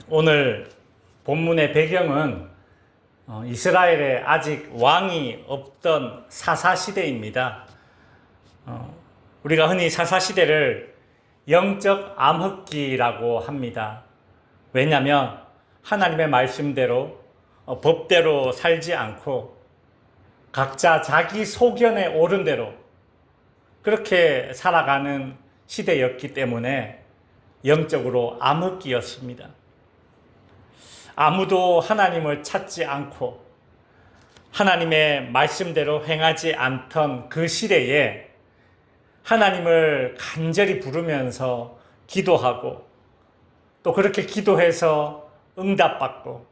오늘 본문의 배경은 이스라엘에 아직 왕이 없던 사사시대입니다. 우리가 흔히 사사시대를 영적 암흑기라고 합니다. 왜냐하면 하나님의 말씀대로 법대로 살지 않고 각자 자기 소견에 오른 대로 그렇게 살아가는 시대였기 때문에 영적으로 암흑기였습니다. 아무도 하나님을 찾지 않고 하나님의 말씀대로 행하지 않던 그 시대에 하나님을 간절히 부르면서 기도하고 또 그렇게 기도해서 응답받고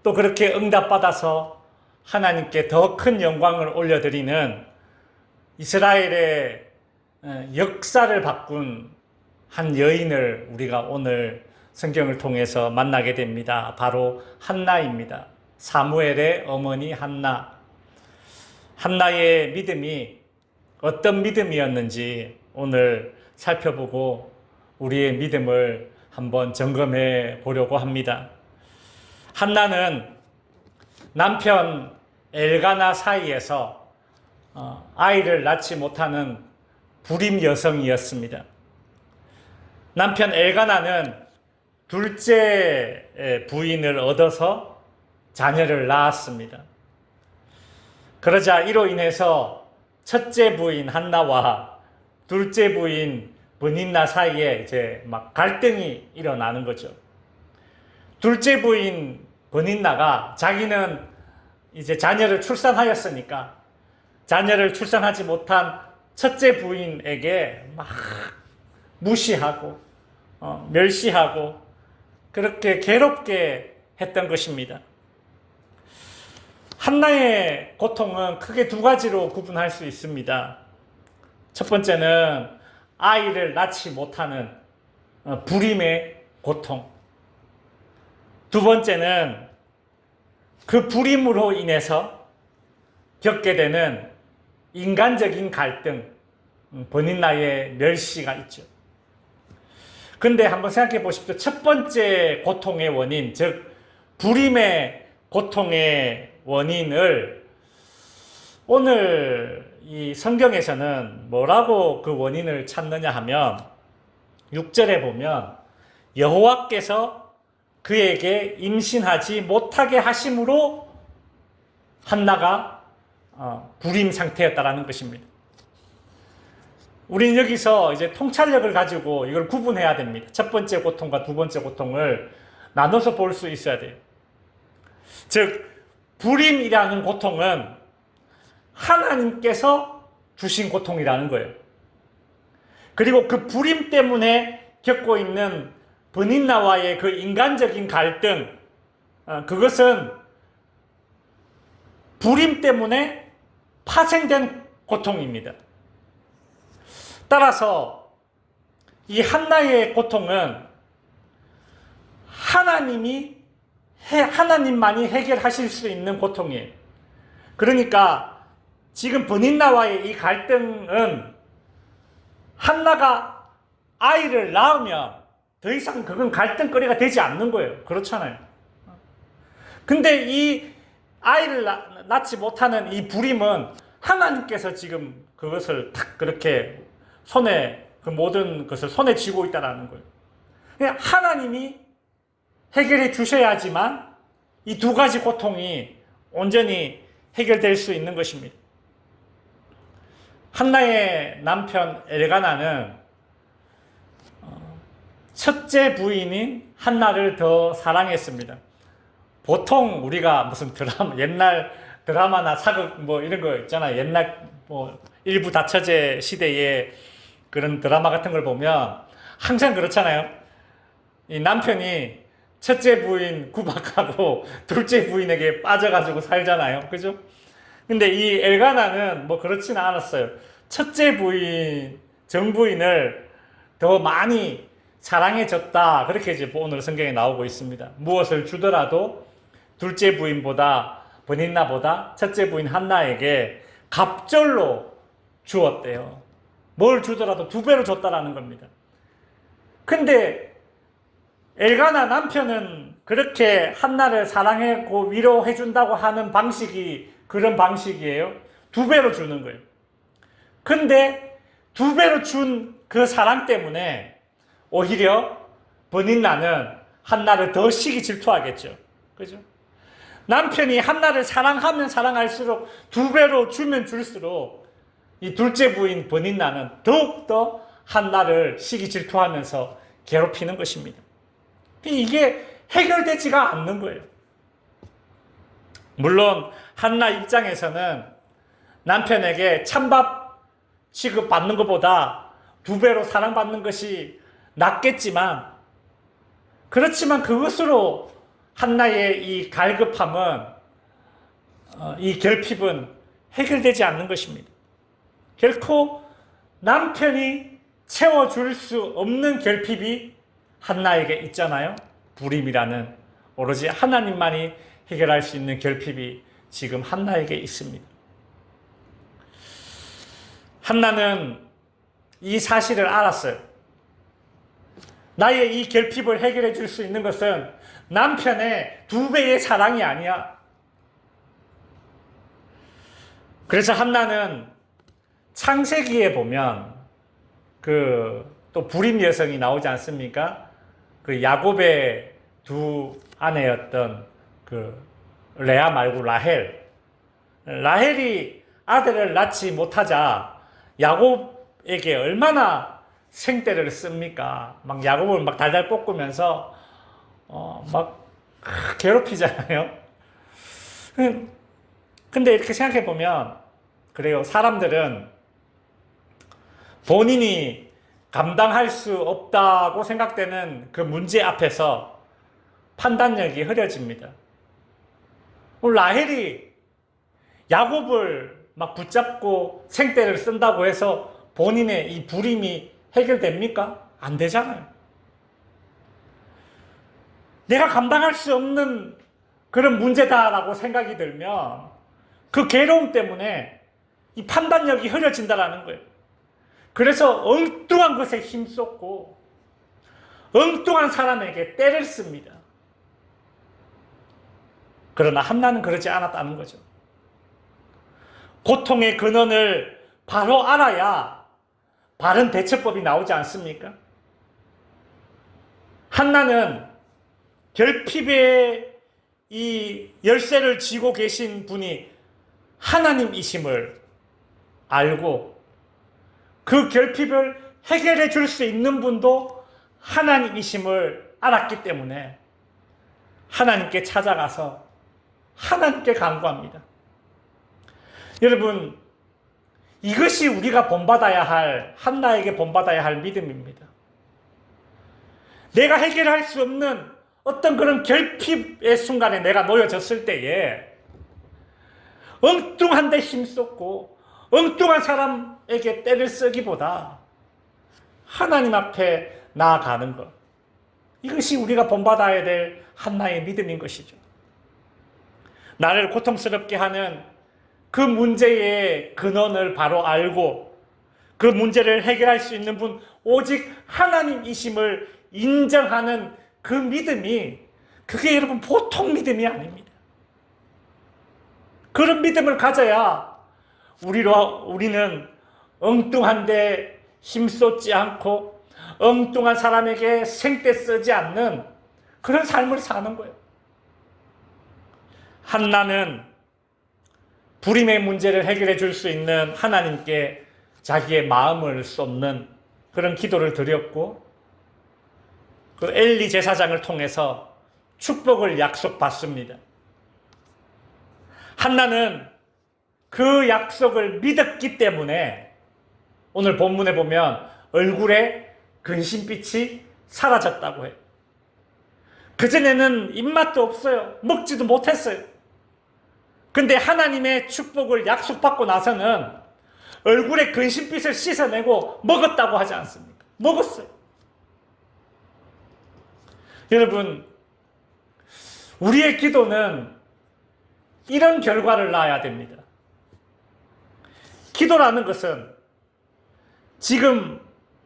또 그렇게 응답받아서 하나님께 더 큰 영광을 올려드리는 이스라엘의 역사를 바꾼 한 여인을 우리가 오늘 성경을 통해서 만나게 됩니다. 바로 한나입니다. 사무엘의 어머니 한나. 한나의 믿음이 어떤 믿음이었는지 오늘 살펴보고 우리의 믿음을 한번 점검해 보려고 합니다. 한나는 남편 엘가나 사이에서 아이를 낳지 못하는 불임 여성이었습니다. 남편 엘가나는 둘째 부인을 얻어서 자녀를 낳았습니다. 그러자 이로 인해서 첫째 부인 한나와 둘째 부인 브닌나 사이에 이제 막 갈등이 일어나는 거죠. 둘째 부인 브닌나가 자기는 이제 자녀를 출산하였으니까 자녀를 출산하지 못한 첫째 부인에게 막 무시하고 멸시하고 그렇게 괴롭게 했던 것입니다. 한나의 고통은 크게 두 가지로 구분할 수 있습니다. 첫 번째는 아이를 낳지 못하는 불임의 고통. 두 번째는 그 불임으로 인해서 겪게 되는 인간적인 갈등, 버닌나의 멸시가 있죠. 근데 한번 생각해 보십시오. 첫 번째 고통의 원인, 즉 불임의 고통의 원인을 오늘 이 성경에서는 뭐라고 그 원인을 찾느냐 하면 6절에 보면 여호와께서 그에게 임신하지 못하게 하심으로 한나가 불임 상태였다라는 것입니다. 우리는 여기서 이제 통찰력을 가지고 이걸 구분해야 됩니다. 첫 번째 고통과 두 번째 고통을 나눠서 볼 수 있어야 돼요. 즉, 불임이라는 고통은 하나님께서 주신 고통이라는 거예요. 그리고 그 불임 때문에 겪고 있는 브닌나와의 그 인간적인 갈등, 그것은 불임 때문에 파생된 고통입니다. 따라서 이 한나의 고통은 하나님만이 해결하실 수 있는 고통이에요. 그러니까 지금 브닌나와의 이 갈등은 한나가 아이를 낳으면 더 이상 그건 갈등거리가 되지 않는 거예요. 그렇잖아요. 근데 이 아이를 낳지 못하는 이 불임은 하나님께서 지금 그것을 탁 그렇게 그 모든 것을 손에 쥐고 있다는 거예요. 그냥 하나님이 해결해 주셔야지만 이 두 가지 고통이 온전히 해결될 수 있는 것입니다. 한나의 남편 엘가나는 첫째 부인인 한나를 더 사랑했습니다. 보통 우리가 무슨 옛날 드라마나 사극 뭐 이런 거 있잖아요. 옛날 뭐 일부 다처제 시대에 그런 드라마 같은 걸 보면 항상 그렇잖아요. 이 남편이 첫째 부인 구박하고 둘째 부인에게 빠져가지고 살잖아요. 그죠? 근데 이 엘가나는 뭐 그렇지는 않았어요. 첫째 부인, 정부인을 더 많이 사랑해줬다. 그렇게 이제 오늘 성경에 나오고 있습니다. 무엇을 주더라도 둘째 부인보다, 브닌나보다 첫째 부인 한나에게 갑절로 주었대요. 뭘 주더라도 두 배로 줬다라는 겁니다. 근데 엘가나 남편은 그렇게 한나를 사랑하고 위로해준다고 하는 방식이 그런 방식이에요. 2배로 주는 거예요. 근데 2배로 준 그 사랑 때문에 오히려 버닌나는 한나를 더 시기 질투하겠죠. 그죠? 남편이 한나를 사랑하면 사랑할수록 2배로 주면 줄수록 이 둘째 부인 버닌나는 더욱더 한나를 시기 질투하면서 괴롭히는 것입니다. 이게 해결되지가 않는 거예요. 물론 한나 입장에서는 남편에게 찬밥 취급받는 것보다 2배로 사랑받는 것이 낫겠지만, 그렇지만 그것으로 한나의 이 갈급함은, 이 결핍은 해결되지 않는 것입니다. 결코 남편이 채워줄 수 없는 결핍이 한나에게 있잖아요. 불임이라는 오로지 하나님만이 해결할 수 있는 결핍이 지금 한나에게 있습니다. 한나는 이 사실을 알았어요. 나의 이 결핍을 해결해 줄 수 있는 것은 남편의 2배의 사랑이 아니야. 그래서 한나는 창세기에 보면 또 불임 여성이 나오지 않습니까? 그 야곱의 2 아내였던 레아 말고 라헬이 아들을 낳지 못하자 야곱에게 얼마나 생떼를 씁니까? 막 야곱을 막 달달 볶으면서 막 괴롭히잖아요. 근데 이렇게 생각해 보면 그래요. 사람들은 본인이 감당할 수 없다고 생각되는 그 문제 앞에서 판단력이 흐려집니다. 라헬이 야곱을 막 붙잡고 생떼를 쓴다고 해서 본인의 이 불임이 해결됩니까? 안 되잖아요. 내가 감당할 수 없는 그런 문제다라고 생각이 들면 그 괴로움 때문에 이 판단력이 흐려진다라는 거예요. 그래서 엉뚱한 것에 힘쏟고 엉뚱한 사람에게 때를 씁니다. 그러나 한나는 그러지 않았다는 거죠. 고통의 근원을 바로 알아야 바른 대처법이 나오지 않습니까? 한나는 결핍의 이 열쇠를 쥐고 계신 분이 하나님이심을 알고 그 결핍을 해결해 줄 수 있는 분도 하나님이심을 알았기 때문에 하나님께 찾아가서 하나님께 간구합니다. 여러분, 이것이 우리가 본받아야 할, 한나에게 본받아야 할 믿음입니다. 내가 해결할 수 없는 어떤 그런 결핍의 순간에 내가 놓여졌을 때에 엉뚱한 데 힘쏟고 엉뚱한 사람에게 때를 쓰기보다 하나님 앞에 나아가는 것, 이것이 우리가 본받아야 될 한나의 믿음인 것이죠. 나를 고통스럽게 하는 그 문제의 근원을 바로 알고 그 문제를 해결할 수 있는 분 오직 하나님이심을 인정하는 그 믿음이, 그게 여러분 보통 믿음이 아닙니다. 그런 믿음을 가져야 우리는 엉뚱한데 힘쏟지 않고 엉뚱한 사람에게 생떼 쓰지 않는 그런 삶을 사는 거예요. 한나는 불임의 문제를 해결해 줄 수 있는 하나님께 자기의 마음을 쏟는 그런 기도를 드렸고, 그 엘리 제사장을 통해서 축복을 약속받습니다. 한나는 그 약속을 믿었기 때문에 오늘 본문에 보면 얼굴에 근심빛이 사라졌다고 해요. 그전에는 입맛도 없어요. 먹지도 못했어요. 근데 하나님의 축복을 약속받고 나서는 얼굴에 근심빛을 씻어내고 먹었다고 하지 않습니까? 먹었어요. 여러분, 우리의 기도는 이런 결과를 낳아야 됩니다. 기도라는 것은 지금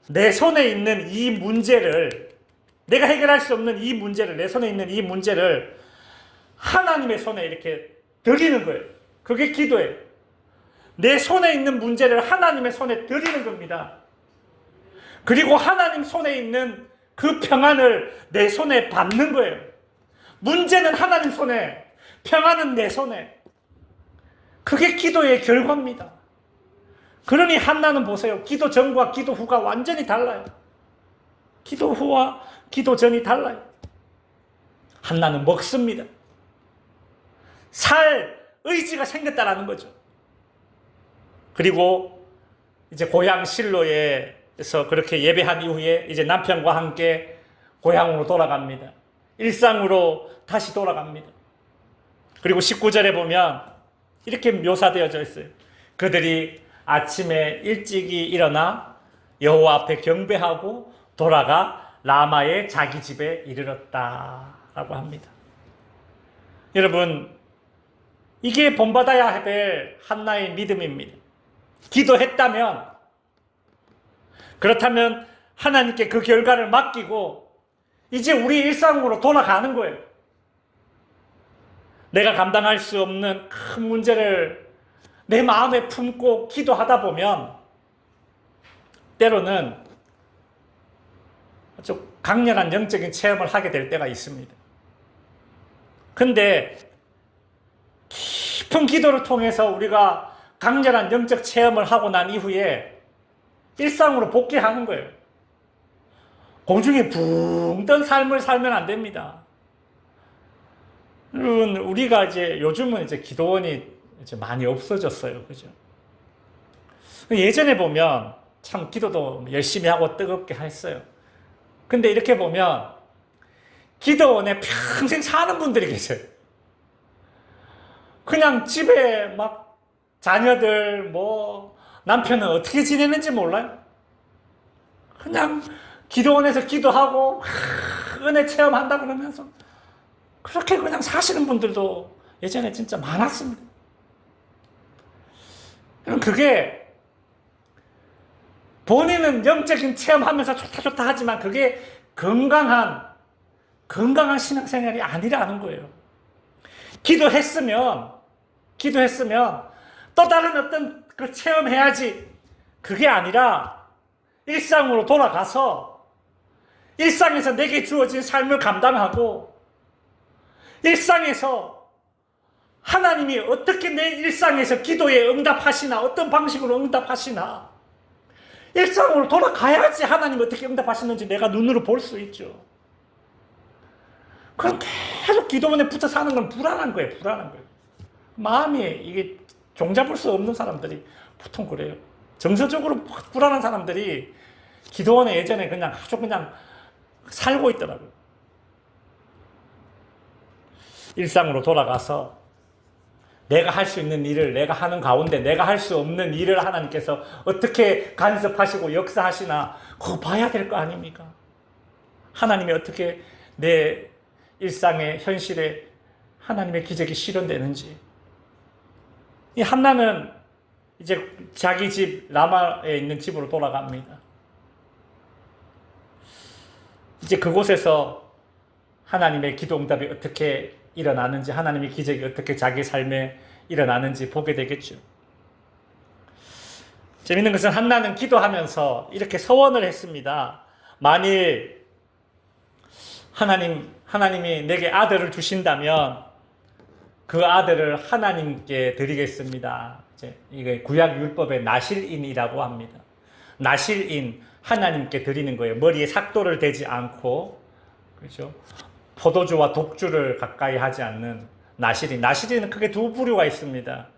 내 손에 있는 이 문제를 내가 해결할 수 없는 이 문제를, 내 손에 있는 이 문제를 하나님의 손에 이렇게 드리는 거예요. 그게 기도예요. 내 손에 있는 문제를 하나님의 손에 드리는 겁니다. 그리고 하나님 손에 있는 그 평안을 내 손에 받는 거예요. 문제는 하나님 손에, 평안은 내 손에. 그게 기도의 결과입니다. 그러니 한나는 보세요. 기도 전과 기도 후가 완전히 달라요. 기도 후와 기도 전이 달라요. 한나는 먹습니다. 살 의지가 생겼다라는 거죠. 그리고 이제 고향 실로에서 그렇게 예배한 이후에 이제 남편과 함께 고향으로 돌아갑니다. 일상으로 다시 돌아갑니다. 그리고 19절에 보면 이렇게 묘사되어져 있어요. 그들이 아침에 일찍이 일어나 여호와 앞에 경배하고 돌아가 라마의 자기 집에 이르렀다라고 합니다. 여러분, 이게 본받아야 될 한나의 믿음입니다. 기도했다면, 그렇다면 하나님께 그 결과를 맡기고 이제 우리 일상으로 돌아가는 거예요. 내가 감당할 수 없는 큰 문제를 내 마음에 품고 기도하다 보면 때로는 아주 강렬한 영적인 체험을 하게 될 때가 있습니다. 근데 깊은 기도를 통해서 우리가 강렬한 영적 체험을 하고 난 이후에 일상으로 복귀하는 거예요. 공중에 붕 뜬 삶을 살면 안 됩니다. 여러분, 우리가 이제 요즘은 이제 기도원이 이제 많이 없어졌어요. 그죠? 예전에 보면 참 기도도 열심히 하고 뜨겁게 했어요. 근데 이렇게 보면 기도원에 평생 사는 분들이 계세요. 그냥 집에 막 자녀들 뭐 남편은 어떻게 지내는지 몰라요. 그냥 기도원에서 기도하고 은혜 체험한다 그러면서 그렇게 그냥 사시는 분들도 예전에 진짜 많았습니다. 그럼 그게 본인은 영적인 체험하면서 좋다 하지만 그게 건강한 신앙생활이 아니라는 거예요. 기도했으면 또 다른 어떤 그 체험해야지. 그게 아니라 일상으로 돌아가서 일상에서 내게 주어진 삶을 감당하고 일상에서 하나님이 어떻게 내 일상에서 기도에 응답하시나, 어떤 방식으로 응답하시나, 일상으로 돌아가야지 하나님 어떻게 응답하시는지 내가 눈으로 볼 수 있죠. 그럼 계속 기도원에 붙어 사는 건 불안한 거예요. 마음이 이게 종잡을 수 없는 사람들이 보통 그래요. 정서적으로 불안한 사람들이 기도원에 예전에 그냥 아주 그냥 살고 있더라고요. 일상으로 돌아가서 내가 할 수 있는 일을 내가 하는 가운데 내가 할 수 없는 일을 하나님께서 어떻게 간섭하시고 역사하시나 그거 봐야 될 거 아닙니까? 하나님이 어떻게 내 일상의 현실에 하나님의 기적이 실현되는지. 이 한나는 이제 자기 집 라마에 있는 집으로 돌아갑니다. 이제 그곳에서 하나님의 기도 응답이 어떻게 일어나는지, 하나님의 기적이 어떻게 자기 삶에 일어나는지 보게 되겠죠. 재밌는 것은 한나는 기도하면서 이렇게 서원을 했습니다. 만일 하나님이 내게 아들을 주신다면 그 아들을 하나님께 드리겠습니다. 이게 구약 율법의 나실인이라고 합니다. 나실인, 하나님께 드리는 거예요. 머리에 삭도를 대지 않고, 그렇죠? 포도주와 독주를 가까이 하지 않는 나실인. 나실인은 크게 두 부류가 있습니다.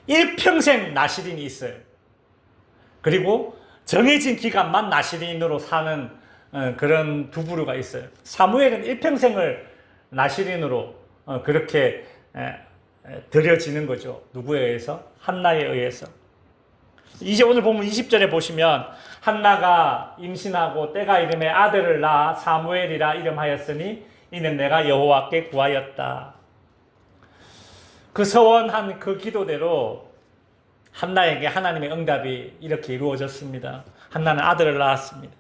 일평생 나실인이 있어요. 그리고 정해진 기간만 나실인으로 사는 그런 두 부류가 있어요. 사무엘은 일평생을 나실인으로 그렇게 드려지는 거죠. 누구에 의해서? 한나에 의해서. 이제 오늘 보면 20절에 보시면 한나가 임신하고 때가 이름에 아들을 낳아 사무엘이라 이름하였으니 이는 내가 여호와께 구하였다. 그 서원한 그 기도대로 한나에게 하나님의 응답이 이렇게 이루어졌습니다. 한나는 아들을 낳았습니다.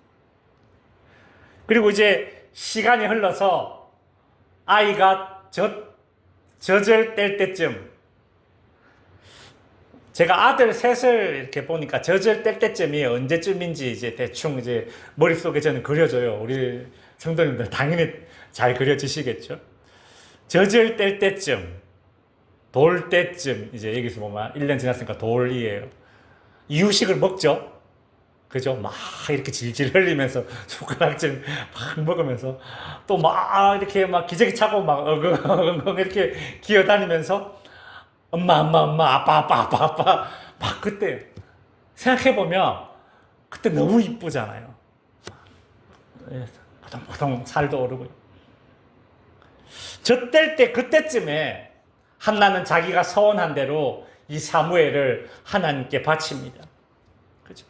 그리고 이제 시간이 흘러서 아이가 젖을 뗄 때쯤, 제가 아들 셋을 이렇게 보니까 젖을 뗄 때쯤이 언제쯤인지 이제 대충 이제 머릿속에 저는 그려져요. 우리 성도님들 당연히 잘 그려지시겠죠? 젖을 뗄 때쯤, 돌 때쯤, 이제 여기서 보면 1년 지났으니까 돌이에요. 이유식을 먹죠? 그죠? 막 이렇게 질질 흘리면서 숟가락질 막 먹으면서 또 막 이렇게 막 기저귀 차고 막 어흥 이렇게 기어다니면서 엄마, 아빠 막 그때 생각해보면 그때 너무 이쁘잖아요. 보통 살도 오르고. 저 뗄 때 그때쯤에 한나는 자기가 서원한 대로 이 사무엘을 하나님께 바칩니다. 그죠?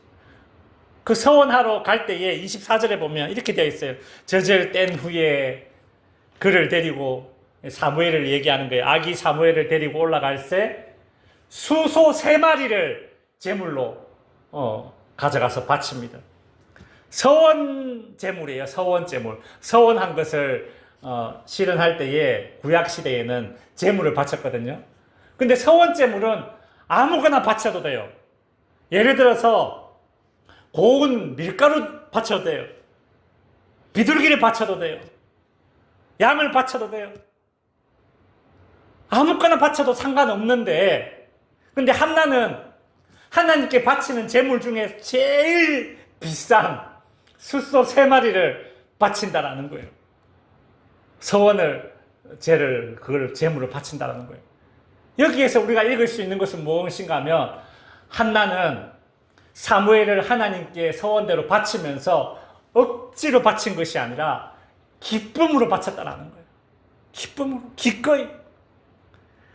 그 서원하러 갈 때에 24절에 보면 이렇게 되어 있어요. 젖을 뗀 후에 그를 데리고 사무엘을 얘기하는 거예요. 아기 사무엘을 데리고 올라갈 때 수소 3마리를 제물로 가져가서 바칩니다. 서원 제물이에요. 서원 제물. 서원한 것을 실현할 때에 구약 시대에는 제물을 바쳤거든요. 근데 서원 제물은 아무거나 바쳐도 돼요. 예를 들어서 고운 밀가루 바쳐도 돼요. 비둘기를 바쳐도 돼요. 양을 바쳐도 돼요. 아무거나 바쳐도 상관없는데, 근데 한나는 하나님께 바치는 제물 중에 제일 비싼 숫소 3마리를 바친다라는 거예요. 그걸 제물을 바친다라는 거예요. 여기에서 우리가 읽을 수 있는 것은 무엇인가 하면, 한나는 사무엘을 하나님께 서원대로 바치면서 억지로 바친 것이 아니라 기쁨으로 바쳤다라는 거예요. 기쁨으로, 기꺼이.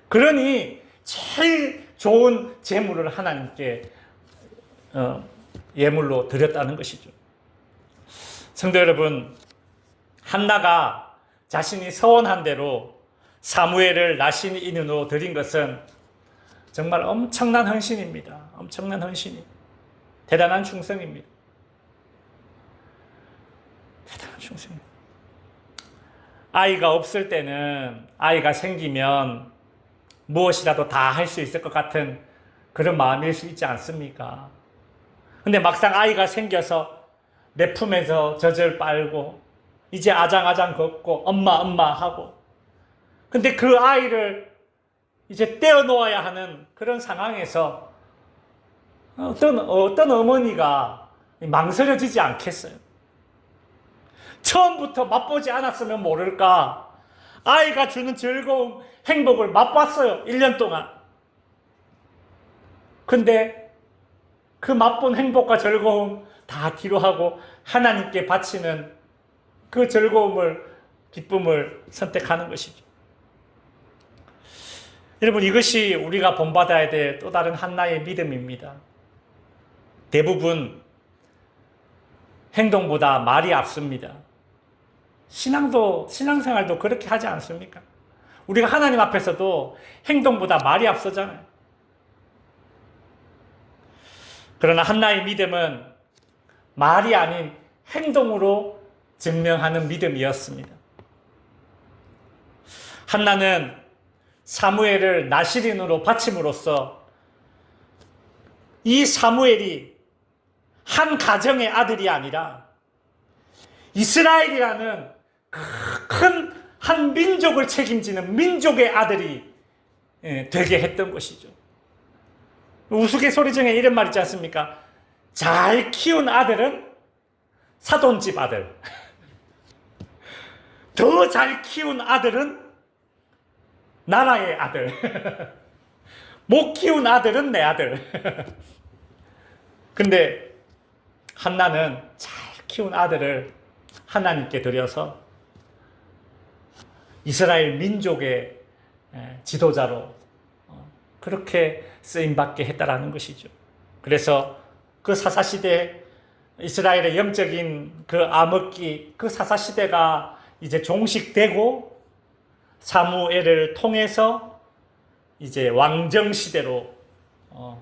그러니 제일 좋은 제물을 하나님께 예물로 드렸다는 것이죠. 성도 여러분, 한나가 자신이 서원한 대로 사무엘을 나신 인으로 드린 것은 정말 엄청난 헌신입니다. 엄청난 헌신이. 대단한 충성입니다. 대단한 충성입니다. 아이가 없을 때는, 아이가 생기면 무엇이라도 다 할 수 있을 것 같은 그런 마음일 수 있지 않습니까? 근데 막상 아이가 생겨서 내 품에서 젖을 빨고 이제 아장아장 걷고 엄마 하고, 근데 그 아이를 이제 떼어놓아야 하는 그런 상황에서 어떤 어머니가 망설여지지 않겠어요? 처음부터 맛보지 않았으면 모를까, 아이가 주는 즐거움, 행복을 맛봤어요. 1년 동안. 근데 그 맛본 행복과 즐거움 다 뒤로 하고 하나님께 바치는 그 즐거움을, 기쁨을 선택하는 것이죠. 여러분, 이것이 우리가 본받아야 될 또 다른 한나의 믿음입니다. 대부분 행동보다 말이 앞섭니다. 신앙생활도 그렇게 하지 않습니까? 우리가 하나님 앞에서도 행동보다 말이 앞서잖아요. 그러나 한나의 믿음은 말이 아닌 행동으로 증명하는 믿음이었습니다. 한나는 사무엘을 나실인으로 바침으로써 이 사무엘이 한 가정의 아들이 아니라 이스라엘이라는 큰 한 민족을 책임지는 민족의 아들이 되게 했던 것이죠. 우스갯소리 중에 이런 말 있지 않습니까? 잘 키운 아들은 사돈집 아들, 더 잘 키운 아들은 나라의 아들, 못 키운 아들은 내 아들. 근데 한나는 잘 키운 아들을 하나님께 드려서 이스라엘 민족의 지도자로 그렇게 쓰임받게 했다라는 것이죠. 그래서 그 사사시대, 이스라엘의 영적인 그 암흑기, 그 사사시대가 이제 종식되고 사무엘을 통해서 이제 왕정시대로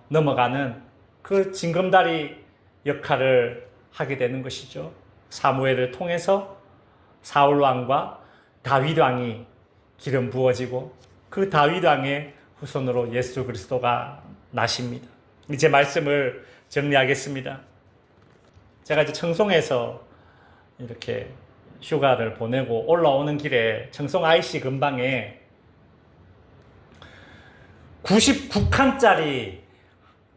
넘어가는 그 징검다리 역할을 하게 되는 것이죠. 사무엘을 통해서 사울 왕과 다윗 왕이 기름 부어지고 그 다윗 왕의 후손으로 예수 그리스도가 나십니다. 이제 말씀을 정리하겠습니다. 제가 이제 청송에서 이렇게 휴가를 보내고 올라오는 길에 청송 IC 근방에 99칸짜리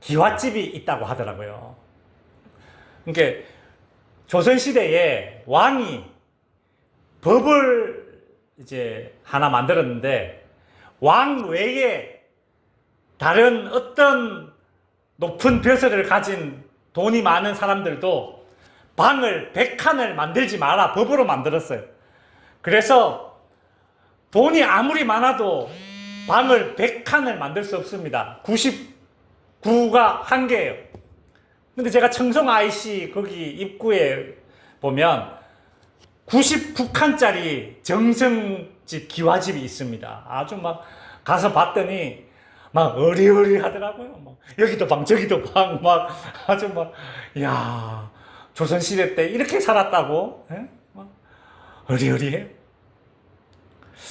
기와집이 있다고 하더라고요. 그러니까 조선시대에 왕이 법을 이제 하나 만들었는데 왕 외에 다른 어떤 높은 벼슬을 가진 돈이 많은 사람들도 방을 100칸을 만들지 마라 법으로 만들었어요. 그래서 돈이 아무리 많아도 방을 100칸을 만들 수 없습니다. 99가 한계예요. 근데 제가 청송 IC 거기 입구에 보면 99칸짜리 정성집 기와집이 있습니다. 아주 막 가서 봤더니 막 어리어리하더라고요. 막 여기도 방 저기도 방 막 아주 막 야 조선시대 때 이렇게 살았다고? 예? 막 어리어리해요.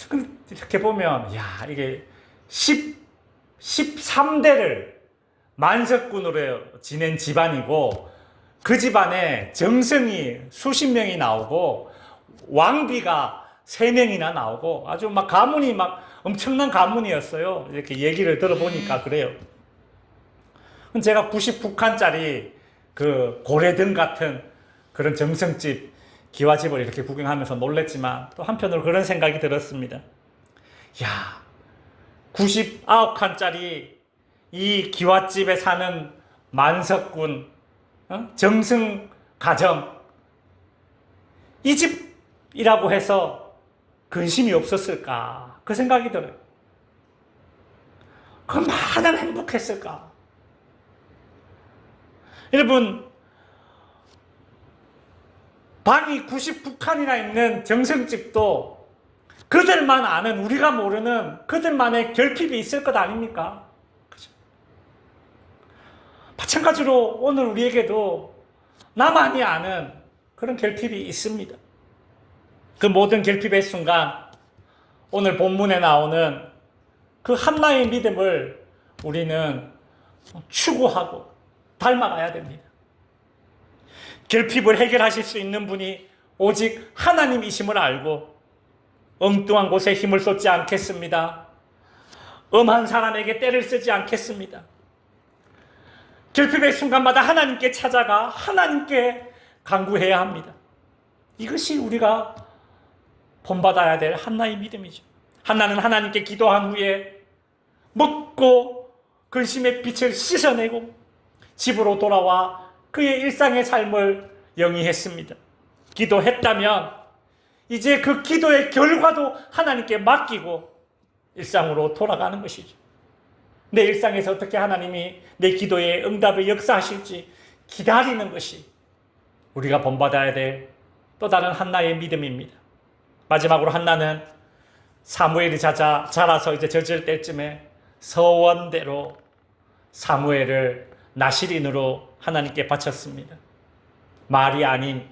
근데 이렇게 보면 야 이게 13대를 만석군으로 지낸 집안이고 그 집안에 정성이 수십 명이 나오고 왕비가 3명이나 나오고 아주 막 가문이 막 엄청난 가문이었어요. 이렇게 얘기를 들어보니까 그래요. 제가 99칸짜리 그 고래등 같은 그런 정성집 기와집을 이렇게 구경하면서 놀랬지만 또 한편으로 그런 생각이 들었습니다. 야, 99칸짜리 이 기와집에 사는 만석군 정승 가정 이 집이라고 해서 근심이 없었을까 그 생각이 들어요. 얼마나 행복했을까. 여러분 방이 99칸이나 있는 정성집도 그들만 아는 우리가 모르는 그들만의 결핍이 있을 것 아닙니까? 그죠? 마찬가지로 오늘 우리에게도 나만이 아는 그런 결핍이 있습니다. 그 모든 결핍의 순간 오늘 본문에 나오는 그 한나의 믿음을 우리는 추구하고 닮아가야 됩니다. 결핍을 해결하실 수 있는 분이 오직 하나님이심을 알고 엉뚱한 곳에 힘을 쏟지 않겠습니다. 엄한 사람에게 때를 쓰지 않겠습니다. 결핍의 순간마다 하나님께 찾아가 하나님께 간구해야 합니다. 이것이 우리가 본받아야 될 한나의 믿음이죠. 한나는 하나님께 기도한 후에 먹고 근심의 빛을 씻어내고 집으로 돌아와 그의 일상의 삶을 영위했습니다. 기도했다면 이제 그 기도의 결과도 하나님께 맡기고 일상으로 돌아가는 것이죠. 내 일상에서 어떻게 하나님이 내 기도에 응답의 역사하실지 기다리는 것이 우리가 본받아야 될 또 다른 한나의 믿음입니다. 마지막으로 한나는 사무엘이 자라서 이제 젖을 때쯤에 서원대로 사무엘을 나실인으로 하나님께 바쳤습니다. 말이 아닌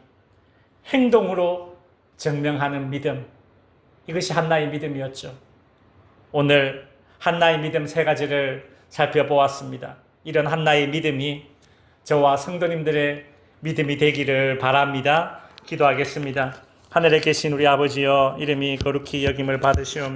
행동으로 증명하는 믿음, 이것이 한나의 믿음이었죠. 오늘 한나의 믿음 3가지를 살펴보았습니다. 이런 한나의 믿음이 저와 성도님들의 믿음이 되기를 바랍니다. 기도하겠습니다. 하늘에 계신 우리 아버지여, 이름이 거룩히 여김을 받으시옵소서.